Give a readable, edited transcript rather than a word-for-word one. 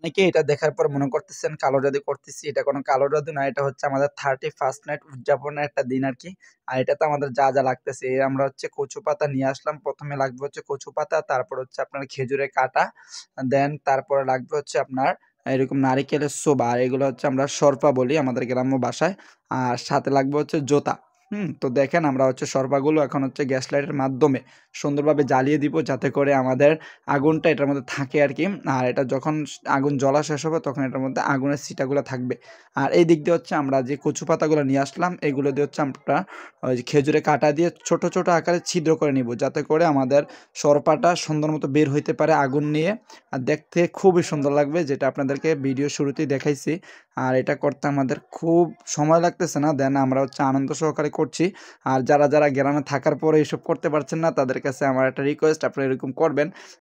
অনেকে এটা দেখার পর মনে করতেছেন কালো জাদু করতেছি, এটা কোনো কালো জাদু না, এটা হচ্ছে আমাদের 31st নাইট উদযাপনের একটা দিন আর কি। আর এটাতে আমাদের যা যা লাগতেছে, আমরা হচ্ছে কচু পাতা নিয়ে আসলাম। প্রথমে লাগবে হচ্ছে কচু পাতা, তারপর হচ্ছে আপনার খেজুরের কাটা, দেন তারপরে লাগবে হচ্ছে আপনার এরকম নারিকেলের ছোবা, আর এগুলো হচ্ছে আমরা সরপা বলি আমাদের গ্রাম্য ভাষায়। আর সাথে লাগবে হচ্ছে জোতা। তো দেখেন আমরা হচ্ছে সরপাগুলো এখন হচ্ছে গ্যাস লাইটের মাধ্যমে সুন্দরভাবে জ্বালিয়ে দিব, যাতে করে আমাদের আগুনটা এটার মধ্যে থাকে আর কি। আর এটা যখন আগুন জ্বলা শেষ হবে তখন এটার মধ্যে আগুনের ছিটাগুলো থাকবে। আর এই দিক দিয়ে হচ্ছে আমরা যে কচু পাতাগুলো নিয়ে আসলাম, এগুলো দিয়ে হচ্ছে আমরা ওই যে খেজুরে কাটা দিয়ে ছোট ছোট আকারে ছিদ্র করে নিব, যাতে করে আমাদের সরপাটা সুন্দর মতো বের হইতে পারে আগুন নিয়ে। আর দেখতে খুবই সুন্দর লাগবে, যেটা আপনাদেরকে ভিডিও শুরুতেই দেখাইছি। আর এটা করতে আমাদের খুব সময় লাগতেছে না, দেন আমরা হচ্ছে আনন্দ সহকারে করছি। আর যারা যারা গ্রামে থাকার পরে এসব করতে পারছেন না, তাদের কাছে আমার একটা রিকোয়েস্ট, আপনারা এরকম করবেন।